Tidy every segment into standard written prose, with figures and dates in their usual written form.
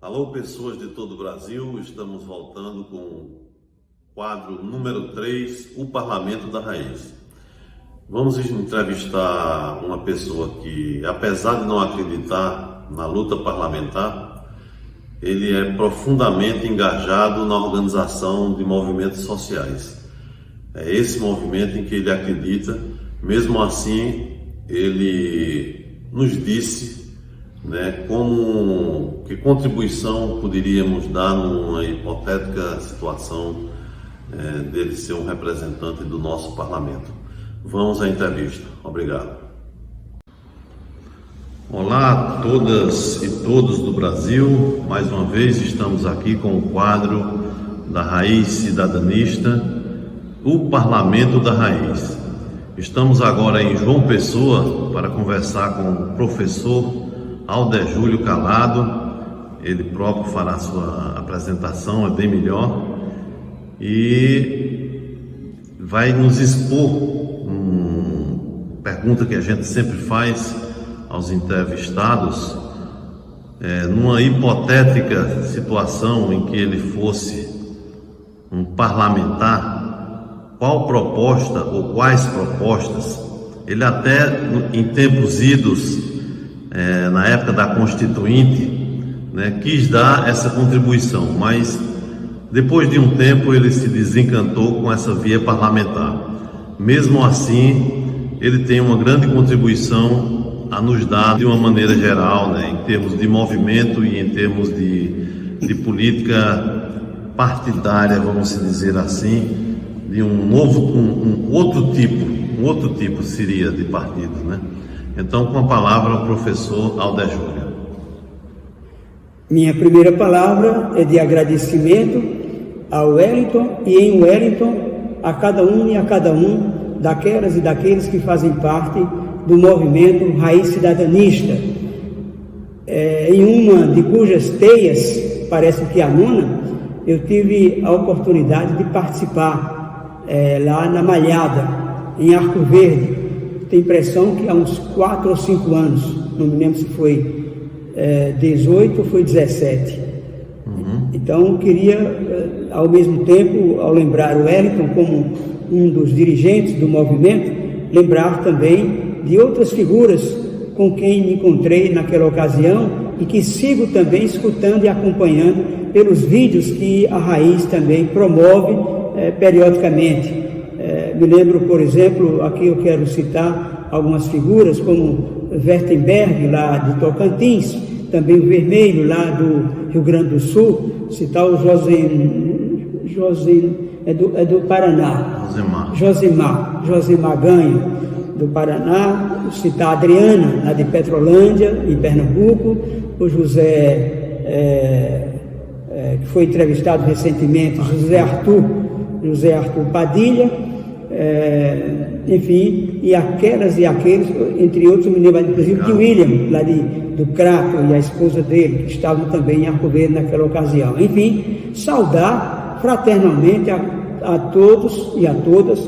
Alô, pessoas de todo o Brasil, estamos voltando com o quadro número 3, o Parlamento da Raiz. Vamos entrevistar uma pessoa que, apesar de não acreditar na luta parlamentar, ele é profundamente engajado na organização de movimentos sociais. É esse movimento em que ele acredita. Mesmo assim, ele nos disse que contribuição poderíamos dar numa hipotética situação dele ser um representante do nosso parlamento. Vamos à entrevista. Obrigado. Olá a todas e todos do Brasil. Mais uma vez estamos aqui com o quadro da Raiz Cidadanista, o Parlamento da Raiz. Estamos agora em João Pessoa para conversar com o professor Aldejúlio Calado. Ele próprio fará sua apresentação, é bem melhor, e vai nos expor uma pergunta que a gente sempre faz aos entrevistados, numa hipotética situação em que ele fosse um parlamentar, qual proposta ou quais propostas ele até em tempos idos, na época da Constituinte, quis dar essa contribuição, mas depois de um tempo ele se desencantou com essa via parlamentar. Mesmo assim, ele tem uma grande contribuição a nos dar de uma maneira geral, em termos de movimento e em termos de política partidária, vamos dizer assim, de um outro tipo seria de partidos, Então, com a palavra, o professor Aldejúlio. Minha primeira palavra é de agradecimento ao Wellington e em Wellington a cada um e a cada um daquelas e daqueles que fazem parte do movimento Raiz Cidadanista. Em uma de cujas teias, parece que a nona, eu tive a oportunidade de participar lá na Malhada, em Arco Verde. Tenho a impressão que há uns 4 ou 5 anos, não me lembro se foi 18 ou foi 17. Então, queria, ao mesmo tempo, ao lembrar o Wellington como um dos dirigentes do movimento, lembrar também de outras figuras com quem me encontrei naquela ocasião e que sigo também escutando e acompanhando pelos vídeos que a Raiz também promove periodicamente. Me lembro, por exemplo, aqui eu quero citar algumas figuras como Wertenberg, lá de Tocantins, também o Vermelho, lá do Rio Grande do Sul, citar o do Paraná, Josemar Ganho, do Paraná, citar a Adriana, lá de Petrolândia, em Pernambuco, o José, que foi entrevistado recentemente, José Arthur Padilha, enfim, e aquelas e aqueles, entre outros, me lembro inclusive de William, lá do Crato, e a esposa dele, que estavam também em Arco Verde naquela ocasião. Enfim, saudar fraternalmente a todos e a todas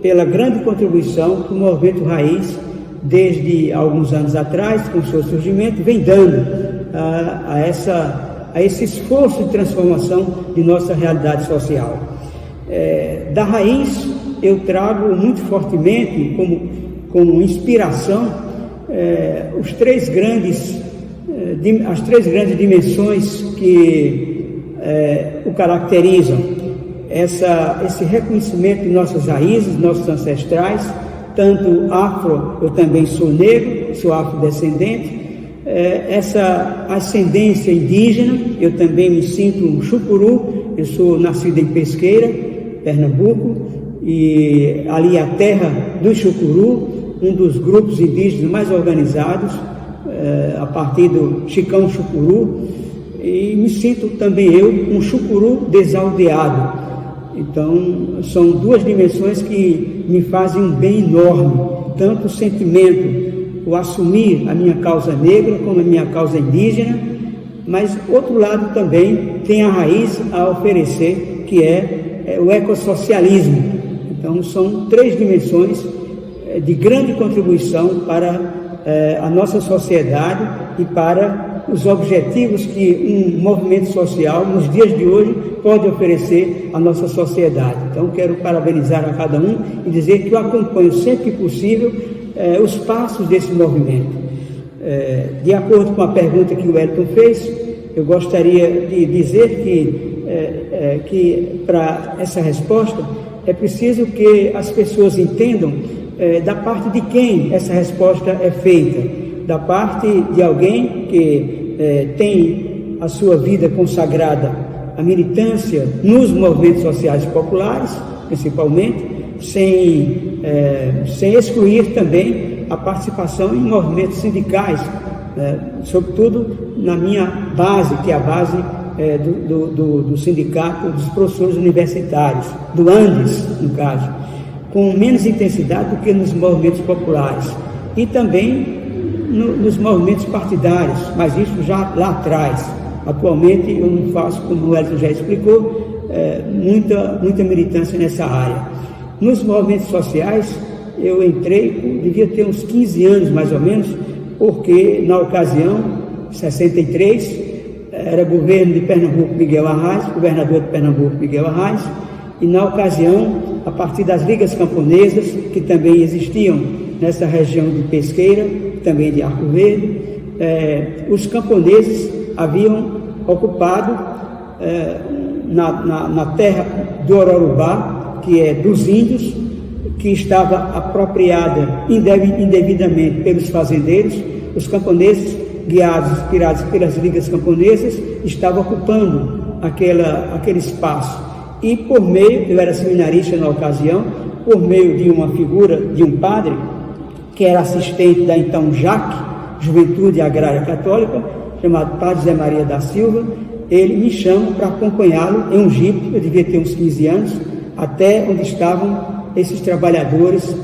pela grande contribuição que o Movimento Raiz, desde alguns anos atrás, com o seu surgimento, vem dando a esse esforço de transformação de nossa realidade social. Da Raiz, eu trago muito fortemente como inspiração as três grandes dimensões que o caracterizam. Esse reconhecimento de nossas raízes, nossos ancestrais, tanto afro, eu também sou negro, sou afrodescendente, essa ascendência indígena, eu também me sinto um chucuru, eu sou nascido em Pesqueira, Pernambuco, e ali a terra do chucuru, um dos grupos indígenas mais organizados, a partir do Chicão Chucuru, e me sinto também eu um chucuru desaldeado. Então, são duas dimensões que me fazem um bem enorme, tanto o sentimento, o assumir a minha causa negra como a minha causa indígena, mas outro lado também tem a Raiz a oferecer, que é o ecossocialismo. Então, são três dimensões de grande contribuição para a nossa sociedade e para os objetivos que um movimento social, nos dias de hoje, pode oferecer à nossa sociedade. Então, quero parabenizar a cada um e dizer que eu acompanho sempre que possível os passos desse movimento. De acordo com a pergunta que o Wellington fez, eu gostaria de dizer que para essa resposta é preciso que as pessoas entendam da parte de quem essa resposta é feita. Da parte de alguém que tem a sua vida consagrada à militância nos movimentos sociais populares, principalmente, sem excluir também a participação em movimentos sindicais, sobretudo na minha base, que é a base do Sindicato dos Professores Universitários, do ANDES, no caso, com menos intensidade do que nos movimentos populares, e também nos movimentos partidários, mas isso já lá atrás. Atualmente eu não faço, como o Wellington já explicou, muita militância nessa área. Nos movimentos sociais eu entrei, devia ter uns 15 anos mais ou menos, porque na ocasião, 63, era governo de Pernambuco Miguel Arraes, governador de Pernambuco Miguel Arraes, e na ocasião, a partir das ligas camponesas, que também existiam nessa região de Pesqueira, também de Arco Verde, os camponeses haviam ocupado na terra do Ororubá, que é dos índios, que estava apropriada indevidamente pelos fazendeiros. Os camponeses, inspirados pelas ligas camponesas, estavam ocupando aquele espaço. E por meio, eu era seminarista na ocasião, por meio de uma figura de um padre, que era assistente da então JAC, Juventude Agrária Católica, chamado Padre Zé Maria da Silva, ele me chama para acompanhá-lo em um jipe, eu devia ter uns 15 anos, até onde estavam esses trabalhadores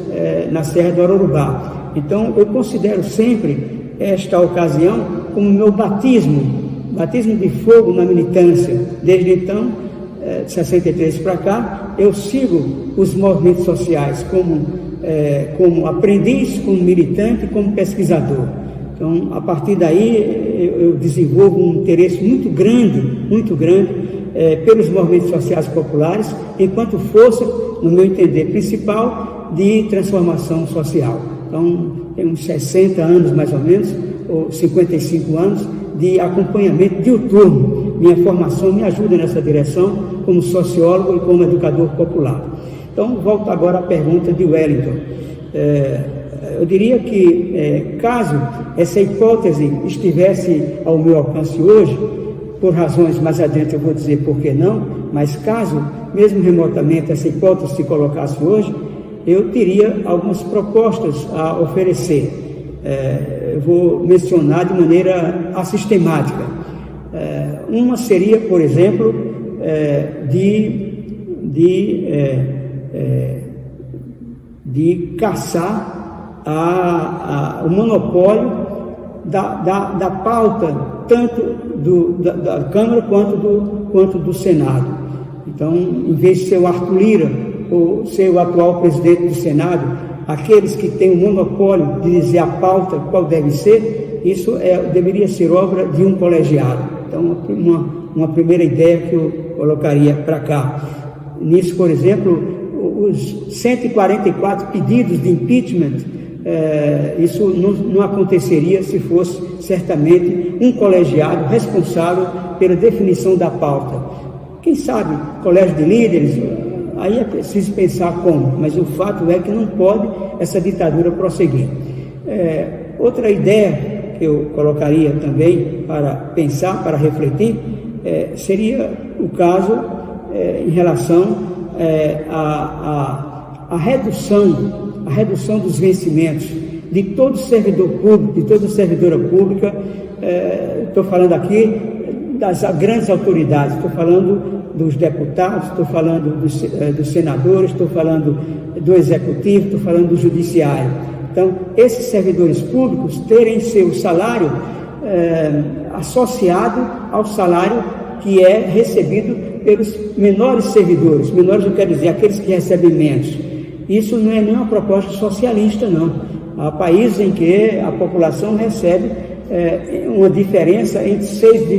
na Serra do Ororubá. Então, eu considero sempre esta ocasião como meu batismo de fogo na militância. Desde então, de 63 para cá, eu sigo os movimentos sociais como aprendiz, como militante, como pesquisador. Então, a partir daí, eu desenvolvo um interesse muito grande pelos movimentos sociais populares, enquanto força, no meu entender, principal de transformação social. Então, tem uns 60 anos, mais ou menos, ou 55 anos, de acompanhamento diuturno. Minha formação me ajuda nessa direção, como sociólogo e como educador popular. Então, volto agora à pergunta de Wellington. Eu diria que, caso essa hipótese estivesse ao meu alcance hoje, por razões mais adiante eu vou dizer por que não, mas caso, mesmo remotamente, essa hipótese se colocasse hoje, eu teria algumas propostas a oferecer. Eu vou mencionar de maneira assistemática. Uma seria, por exemplo, de caçar o monopólio da pauta, tanto da Câmara quanto do Senado. Então, em vez de ser o Arthur Lira ou ser o atual presidente do Senado, aqueles que têm o monopólio de dizer a pauta qual deve ser, isso deveria ser obra de um colegiado. Então, uma primeira ideia que eu colocaria para cá. Nisso, por exemplo, os 144 pedidos de impeachment, isso não aconteceria se fosse certamente um colegiado responsável pela definição da pauta. Quem sabe, colégio de líderes, aí é preciso pensar como, mas o fato é que não pode essa ditadura prosseguir. Outra ideia que eu colocaria também para pensar, para refletir, seria o caso em relação à redução dos vencimentos de todo servidor público, de toda servidora pública. Estou falando aqui das grandes autoridades, estou falando dos deputados, estou falando dos senadores, estou falando do executivo, estou falando do judiciário. Então, esses servidores públicos terem seu salário associado ao salário que é recebido pelos menores servidores. Menores, eu quero dizer, aqueles que recebem menos. Isso não é nenhuma proposta socialista, não. Há países em que a população recebe uma diferença entre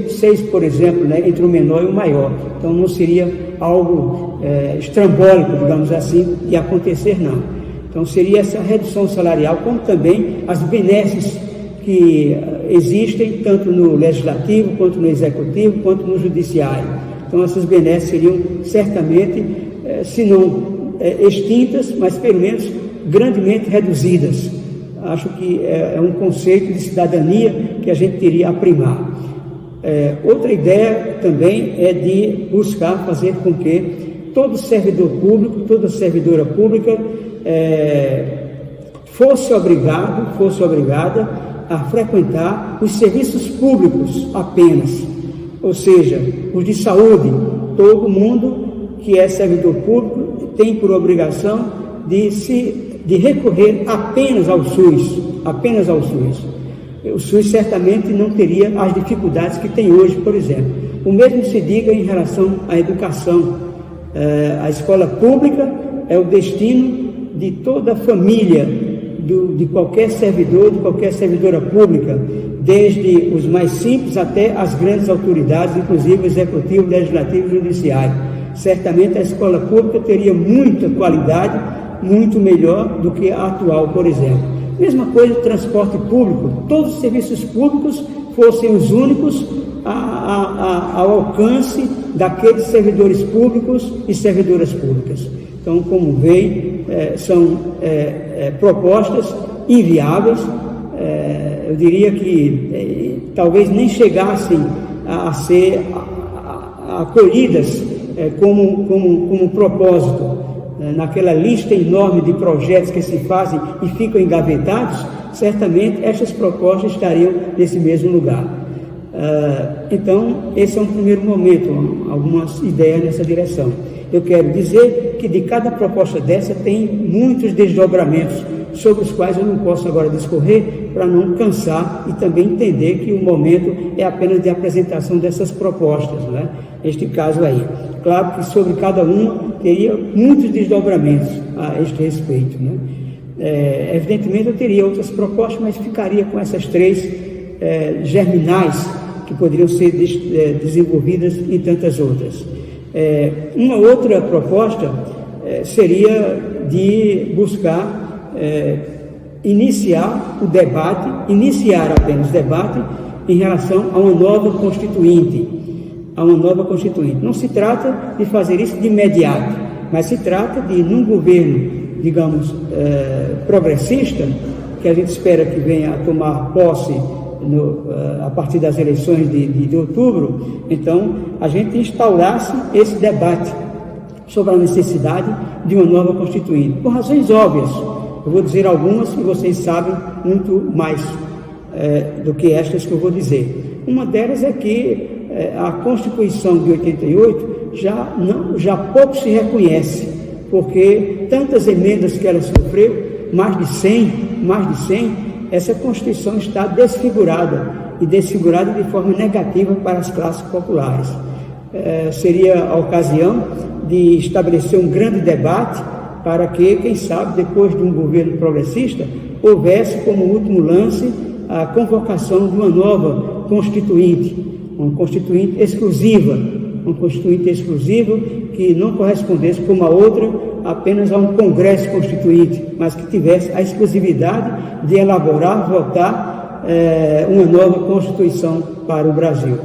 seis, por exemplo, né, entre o menor e o maior. Então não seria algo estrambólico, digamos assim, de acontecer, não. Então seria essa redução salarial, como também as benesses que existem tanto no legislativo, quanto no executivo, quanto no judiciário. Então essas benesses seriam certamente, se não extintas, mas pelo menos grandemente reduzidas. Acho que é um conceito de cidadania que a gente teria a primar. Outra ideia também é de buscar fazer com que todo servidor público, toda servidora pública fosse obrigada a frequentar os serviços públicos apenas, ou seja, os de saúde. Todo mundo que é servidor público tem por obrigação de recorrer apenas ao SUS. O SUS certamente não teria as dificuldades que tem hoje, por exemplo. O mesmo se diga em relação à educação. A escola pública é o destino de toda a família, de qualquer servidor, de qualquer servidora pública, desde os mais simples até as grandes autoridades, inclusive o executivo, legislativo e judiciário. Certamente a escola pública teria muita qualidade, muito melhor do que a atual, por exemplo. Mesma coisa do transporte público, todos os serviços públicos fossem os únicos ao alcance daqueles servidores públicos e servidoras públicas. Então, como veem, são propostas inviáveis, eu diria que talvez nem chegassem a ser acolhidas como propósito. Naquela lista enorme de projetos que se fazem e ficam engavetados, certamente essas propostas estariam nesse mesmo lugar. Então, esse é um primeiro momento, algumas ideias nessa direção. Eu quero dizer que de cada proposta dessa tem muitos desdobramentos, sobre os quais eu não posso agora discorrer, para não cansar e também entender que o momento é apenas de apresentação dessas propostas, né? Este caso aí. Claro que sobre cada uma teria muitos desdobramentos a este respeito, né? Evidentemente eu teria outras propostas, mas ficaria com essas três germinais que poderiam ser desenvolvidas em tantas outras. Uma outra proposta seria de buscar iniciar apenas o debate em relação a uma nova Constituinte. Não se trata de fazer isso de imediato, mas se trata de, num governo, digamos, progressista, que a gente espera que venha a tomar posse a partir das eleições de outubro, então a gente instaurasse esse debate sobre a necessidade de uma nova Constituinte, por razões óbvias. Eu vou dizer algumas e vocês sabem muito mais do que estas que eu vou dizer. Uma delas é que a Constituição de 88 já pouco se reconhece, porque tantas emendas que ela sofreu, mais de 100, essa Constituição está desfigurada de forma negativa para as classes populares. Seria a ocasião de estabelecer um grande debate para que, quem sabe, depois de um governo progressista, houvesse como último lance a convocação de uma nova Constituinte, uma Constituinte exclusiva que não correspondesse como a outra apenas a um Congresso Constituinte, mas que tivesse a exclusividade de elaborar, votar uma nova Constituição para o Brasil.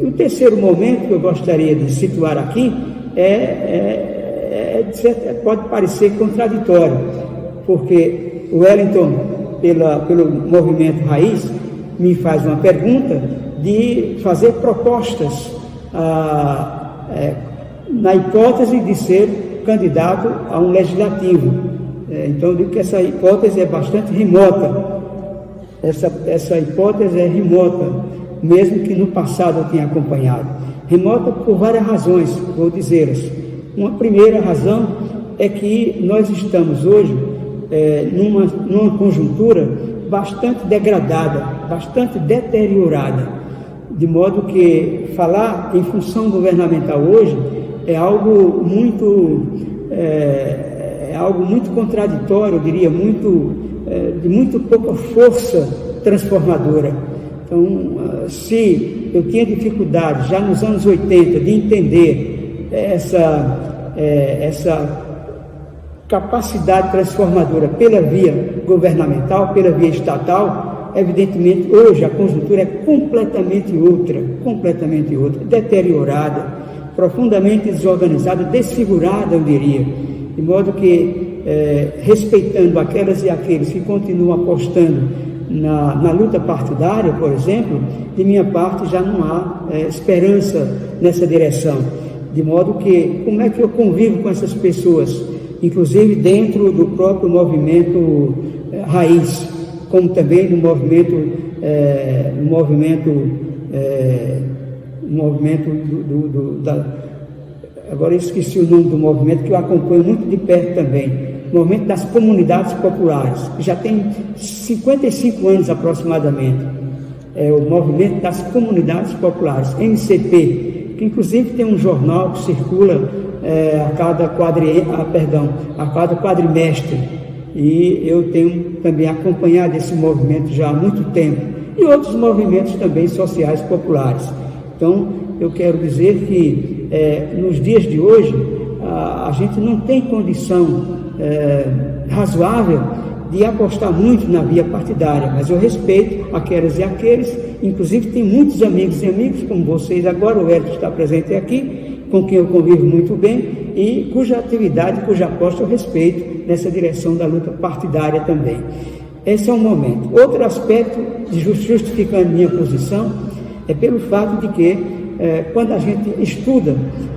O terceiro momento que eu gostaria de situar aqui pode parecer contraditório, porque o Wellington, pelo movimento Raiz, me faz uma pergunta de fazer propostas na hipótese de ser candidato a um legislativo. Então, eu digo que essa hipótese é bastante remota. Essa hipótese é remota, mesmo que no passado eu tenha acompanhado. Remota por várias razões, vou dizê-las. Uma primeira razão é que nós estamos hoje numa conjuntura bastante degradada, bastante deteriorada, de modo que falar em função governamental hoje é algo muito contraditório, eu diria, de muito pouca força transformadora. Então, se eu tinha dificuldade já nos anos 80 de entender essa capacidade transformadora pela via governamental, pela via estatal, evidentemente hoje a conjuntura é completamente outra, deteriorada, profundamente desorganizada, desfigurada, eu diria, de modo que, respeitando aquelas e aqueles que continuam apostando na luta partidária, por exemplo, de minha parte já não há esperança nessa direção, de modo que, como é que eu convivo com essas pessoas, inclusive dentro do próprio movimento raiz, como também no movimento agora eu esqueci o nome do movimento, que eu acompanho muito de perto também, o movimento das comunidades populares, que já tem 55 anos aproximadamente, o movimento das comunidades populares, MCP, que inclusive tem um jornal que circula a cada quadrimestre, e eu tenho também acompanhado esse movimento já há muito tempo, e outros movimentos também sociais populares. Então, eu quero dizer que nos dias de hoje, a gente não tem condição razoável de apostar muito na via partidária, mas eu respeito aquelas e aqueles, inclusive tem muitos amigos e amigas, como vocês agora, o Hélio está presente aqui, com quem eu convivo muito bem, e cuja atividade, cuja aposta eu respeito nessa direção da luta partidária também. Esse é um momento. Outro aspecto, justificando minha posição, é pelo fato de que, quando a gente estuda,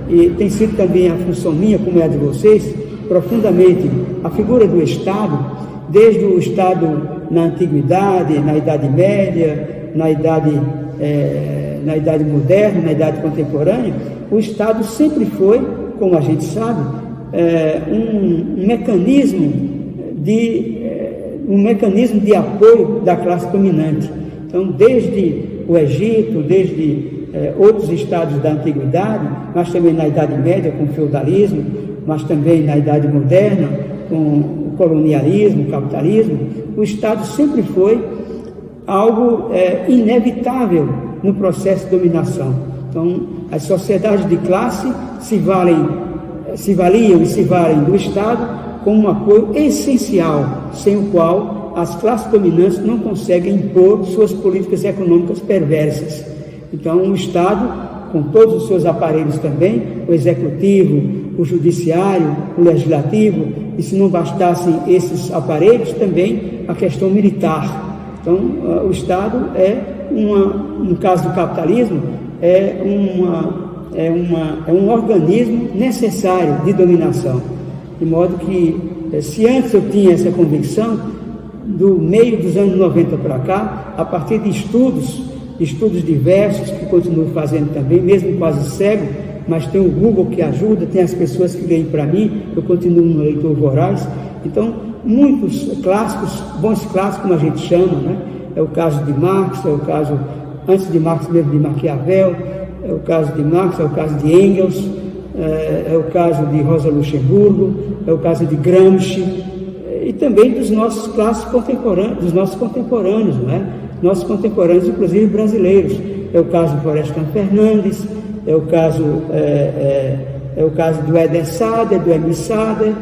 e tem sido também a função minha, como é a de vocês, profundamente a figura do Estado, desde o Estado na Antiguidade, na Idade Média, na Idade Moderna, na Idade Contemporânea, o Estado sempre foi, como a gente sabe, um mecanismo de apoio da classe dominante. Então, desde o Egito, desde outros estados da Antiguidade, mas também na Idade Média com o feudalismo, mas também na Idade Moderna com o colonialismo, o capitalismo, o Estado sempre foi algo inevitável no processo de dominação. Então, as sociedades de classe se valiam e se valem do Estado como um apoio essencial, sem o qual as classes dominantes não conseguem impor suas políticas econômicas perversas. Então, o Estado, com todos os seus aparelhos também, o executivo, o judiciário, o legislativo, e se não bastassem esses aparelhos, também a questão militar. Então, o Estado no caso do capitalismo, é um organismo necessário de dominação. De modo que, se antes eu tinha essa convicção, do meio dos anos 90 para cá, a partir de estudos diversos, que continuo fazendo também, mesmo quase cego, mas tem o Google que ajuda, tem as pessoas que leem para mim, eu continuo um leitor voraz. Então, muitos clássicos, bons clássicos, como a gente chama, né? É o caso de Marx, é o caso, antes de Marx mesmo, de Maquiavel, é o caso de Marx, é o caso de Engels, é o caso de Rosa Luxemburgo, é o caso de Gramsci, e também dos nossos clássicos contemporâneos, dos nossos contemporâneos, não é? Nossos contemporâneos, inclusive brasileiros. É o caso de Florestan Fernandes, é o caso do Eder Sader, do Emil Sader,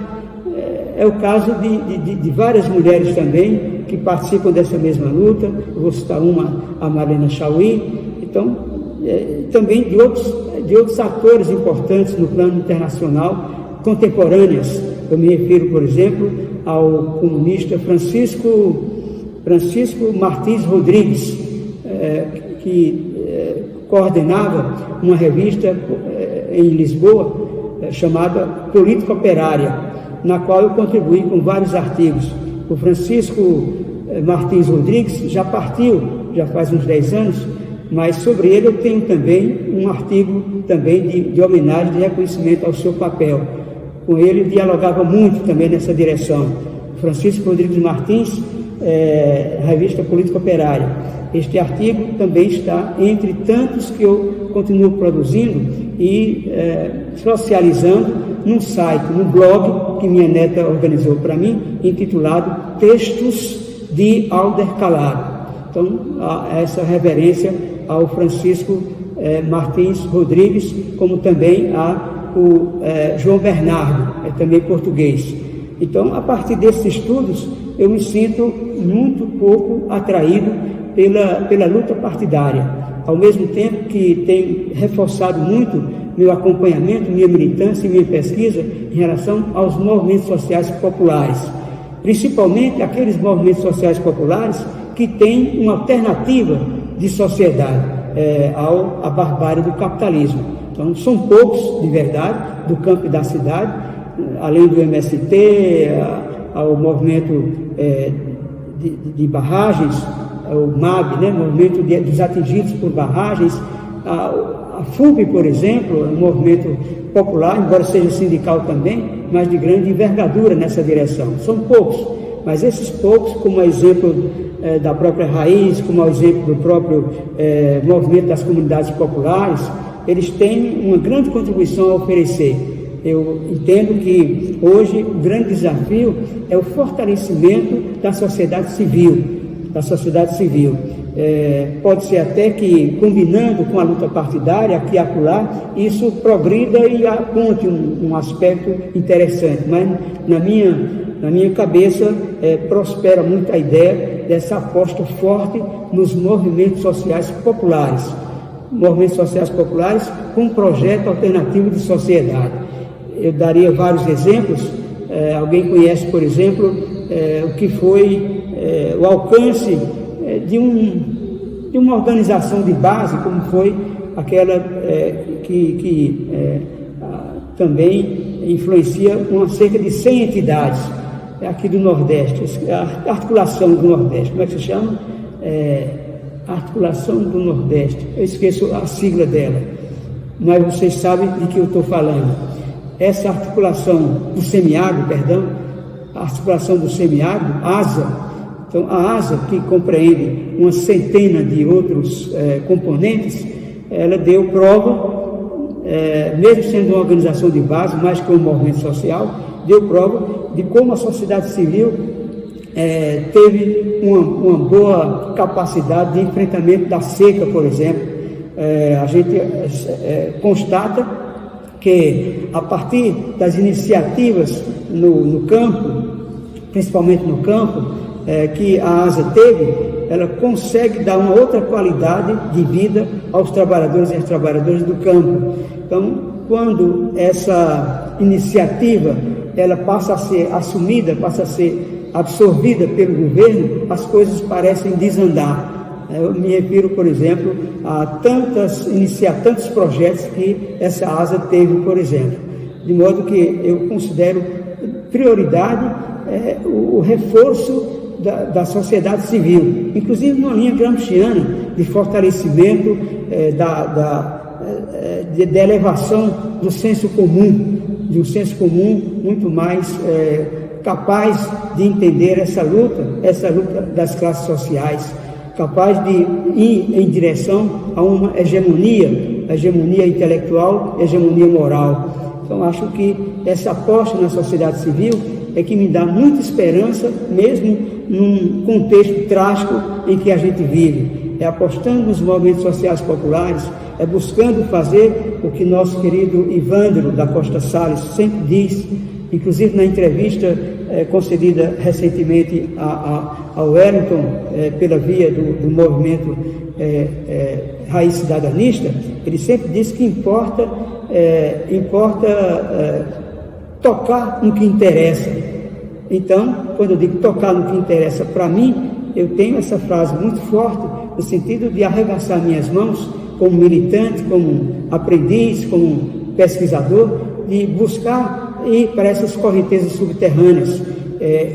é o caso de várias mulheres também que participam dessa mesma luta. Eu vou citar uma, a Marlene Chauí. Então, também de outros atores importantes no plano internacional, contemporâneas. Eu me refiro, por exemplo, ao comunista Francisco Martins Rodrigues, que coordenava uma revista em Lisboa chamada Política Operária, na qual eu contribuí com vários artigos. O Francisco Martins Rodrigues já partiu, já faz uns 10 anos, mas sobre ele eu tenho também um artigo também de homenagem, de reconhecimento ao seu papel. Com ele dialogava muito também nessa direção. Francisco Rodrigues Martins, revista Política Operária. Este artigo também está entre tantos que eu continuo produzindo e socializando num site, num blog que minha neta organizou para mim, intitulado Textos de Alder Calado. Então, essa reverência ao Francisco Martins Rodrigues, como também o João Bernardo, também português. Então, a partir desses estudos, eu me sinto muito pouco atraído pela luta partidária, ao mesmo tempo que tem reforçado muito meu acompanhamento, minha militância e minha pesquisa em relação aos movimentos sociais populares, principalmente aqueles movimentos sociais populares que têm uma alternativa de sociedade à barbárie do capitalismo. Então, são poucos, de verdade, do campo e da cidade, além do MST, ao movimento de barragens, o MAB, né, movimento dos atingidos por barragens, a FUB, por exemplo, é um movimento popular, embora seja sindical também, mas de grande envergadura nessa direção. São poucos, mas esses poucos, como exemplo da própria Raiz, como exemplo do próprio movimento das comunidades populares, eles têm uma grande contribuição a oferecer. Eu entendo que hoje o grande desafio é o fortalecimento da sociedade civil. Pode ser até que, combinando com a luta partidária, aqui e acolá, isso progrida e aponte um aspecto interessante, mas na minha cabeça prospera muito a ideia dessa aposta forte nos movimentos sociais populares com um projeto alternativo de sociedade. Eu daria vários exemplos. Alguém conhece, por exemplo, o que foi o alcance de uma organização de base, como foi aquela que também influencia cerca de 100 entidades aqui do Nordeste, a articulação do Nordeste. Como é que se chama? Articulação do Nordeste. Eu esqueço a sigla dela, mas vocês sabem de que eu estou falando. Essa articulação do semiárido, a articulação do semiárido, ASA. Então, a ASA, que compreende uma centena de outros componentes, ela deu prova, mesmo sendo uma organização de base, mais que um movimento social, deu prova de como a sociedade civil teve uma boa capacidade de enfrentamento da seca, por exemplo. A gente constata que, a partir das iniciativas no campo, principalmente no campo, que a ASA teve, ela consegue dar uma outra qualidade de vida aos trabalhadores e às trabalhadoras do campo. Então, quando essa iniciativa ela passa a ser assumida, passa a ser absorvida pelo governo, as coisas parecem desandar. Eu me refiro, por exemplo, a tantos projetos que essa ASA teve, por exemplo. De modo que eu considero prioridade o reforço da sociedade civil, inclusive numa linha gramsciana de fortalecimento da elevação do senso comum, de um senso comum muito mais capaz de entender essa luta das classes sociais, capaz de ir em direção a uma hegemonia intelectual, hegemonia moral. Então, acho que essa aposta na sociedade civil é que me dá muita esperança, mesmo num contexto trágico em que a gente vive. É apostando nos movimentos sociais populares, é buscando fazer o que nosso querido Ivandro da Costa Salles sempre diz, inclusive na entrevista concedida recentemente ao Wellington, pela via do movimento Raiz Cidadanista. Ele sempre diz que importa tocar no que interessa. Então, quando eu digo tocar no que interessa para mim, eu tenho essa frase muito forte, no sentido de arregaçar minhas mãos como militante, como aprendiz, como pesquisador, de buscar ir para essas correntezas subterrâneas,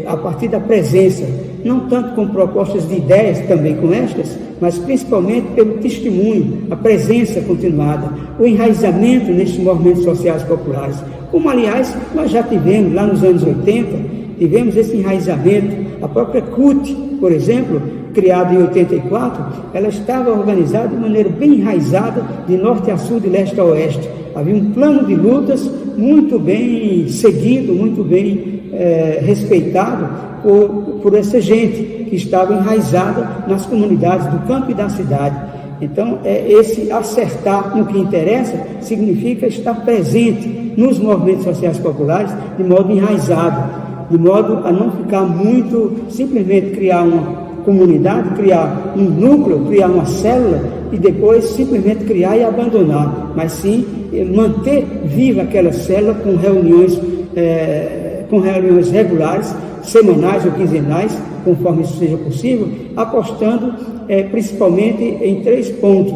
a partir da presença, não tanto com propostas de ideias, também com estas, mas principalmente pelo testemunho, a presença continuada, o enraizamento nesses movimentos sociais populares, como, aliás, nós já tivemos lá nos anos 80, tivemos esse enraizamento. A própria CUT, por exemplo, criada em 84, ela estava organizada de maneira bem enraizada, de norte a sul, de leste a oeste. Havia um plano de lutas muito bem seguido, muito bem respeitado por essa gente que estava enraizada nas comunidades do campo e da cidade. Então, esse acertar no que interessa significa estar presente nos movimentos sociais populares de modo enraizado, de modo a não ficar muito, simplesmente criar uma comunidade, criar um núcleo, criar uma célula e depois simplesmente criar e abandonar, mas sim manter viva aquela célula com reuniões regulares, semanais ou quinzenais, conforme isso seja possível, apostando principalmente em 3 pontos,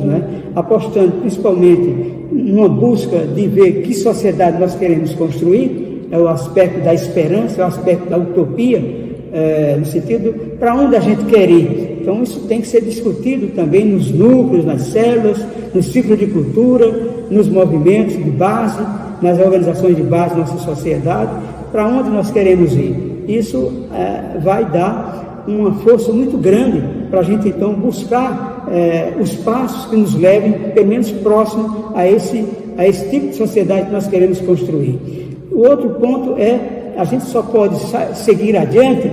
apostando principalmente numa busca de ver que sociedade nós queremos construir, é o aspecto da esperança, é o aspecto da utopia, no sentido para onde a gente quer ir. Então isso tem que ser discutido também nos núcleos, nas células, nos ciclos de cultura, nos movimentos de base, nas organizações de base da nossa sociedade, para onde nós queremos ir. Isso vai dar uma força muito grande para a gente então buscar os passos que nos levem pelo menos próximo a esse tipo de sociedade que nós queremos construir. O outro ponto a gente só pode seguir adiante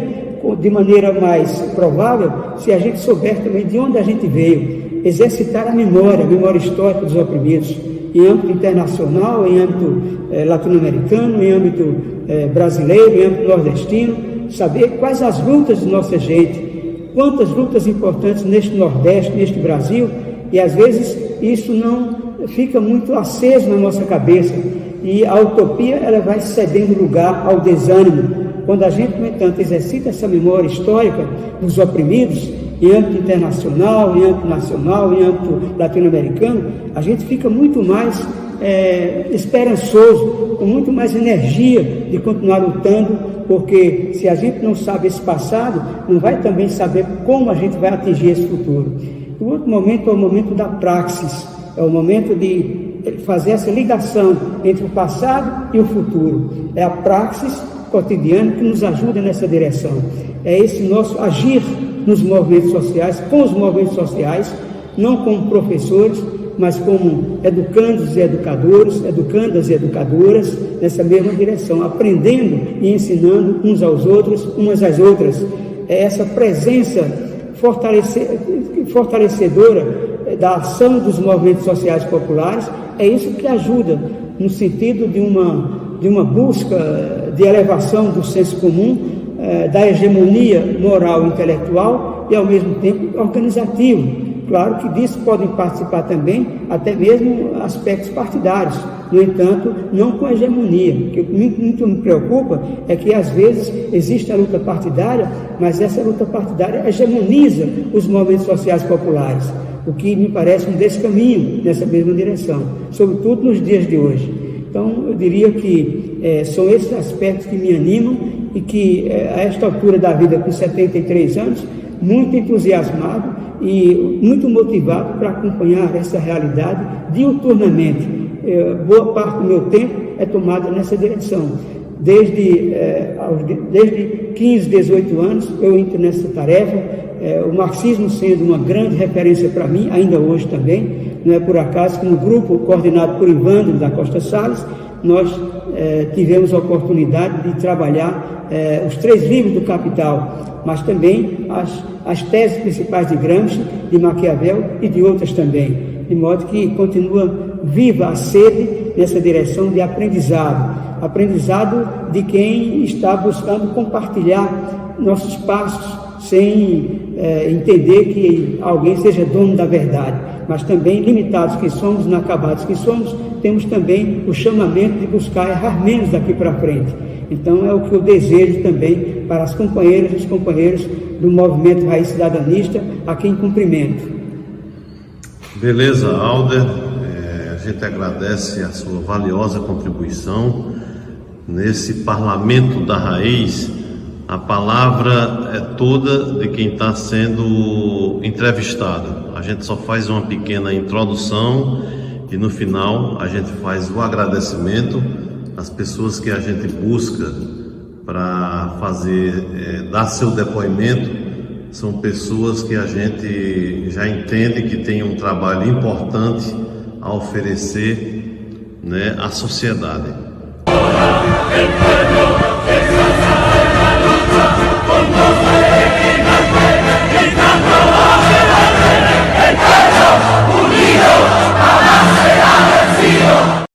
de maneira mais provável se a gente souber também de onde a gente veio, exercitar a memória histórica dos oprimidos, em âmbito internacional, em âmbito latino-americano, em âmbito brasileiro, em âmbito nordestino, saber quais as lutas de nossa gente, quantas lutas importantes neste Nordeste, neste Brasil, e às vezes isso não fica muito aceso na nossa cabeça, e a utopia ela vai cedendo lugar ao desânimo. Quando a gente, no entanto, exercita essa memória histórica dos oprimidos, em âmbito internacional, em âmbito nacional, em âmbito latino-americano, a gente fica muito mais esperançoso, com muito mais energia de continuar lutando, porque se a gente não sabe esse passado, não vai também saber como a gente vai atingir esse futuro. O outro momento é o momento da praxis, é o momento de fazer essa ligação entre o passado e o futuro. É a praxis cotidiana que nos ajuda nessa direção. É esse nosso agir nos movimentos sociais, com os movimentos sociais, não como professores, mas como educandos e educadores, educandas e educadoras, nessa mesma direção, aprendendo e ensinando uns aos outros, umas às outras. É essa presença fortalecedora da ação dos movimentos sociais populares, é isso que ajuda no sentido de uma busca de elevação do senso comum, da hegemonia moral e intelectual e ao mesmo tempo organizativo. Claro que disso podem participar também até mesmo aspectos partidários, no entanto, não com hegemonia. O que muito me preocupa é que às vezes existe a luta partidária, mas essa luta partidária hegemoniza os movimentos sociais populares, o que me parece um descaminho nessa mesma direção, sobretudo nos dias de hoje. Então, eu diria que são esses aspectos que me animam e que, a esta altura da vida, com 73 anos, muito entusiasmado e muito motivado para acompanhar essa realidade diuturnamente. Boa parte do meu tempo é tomada nessa direção. Desde 15, 18 anos eu entro nessa tarefa, o marxismo sendo uma grande referência para mim, ainda hoje também. Não é por acaso que no grupo coordenado por Ivandro da Costa Salles, nós tivemos a oportunidade de trabalhar os 3 livros do Capital, mas também as teses principais de Gramsci, de Maquiavel e de outras também, de modo que continua viva a sede nessa direção de aprendizado de quem está buscando compartilhar nossos passos, sem entender que alguém seja dono da verdade, mas também, limitados que somos, inacabados que somos, temos também o chamamento de buscar errar menos daqui para frente. Então é o que eu desejo também para as companheiras e os companheiros do Movimento Raiz Cidadanista, a quem cumprimento. Beleza, Alder, a gente agradece a sua valiosa contribuição nesse Parlamento da Raiz. A palavra é toda de quem está sendo entrevistado. A gente só faz uma pequena introdução e no final a gente faz o agradecimento às pessoas que a gente busca para dar seu depoimento. São pessoas que a gente já entende que tem um trabalho importante a oferecer, à sociedade.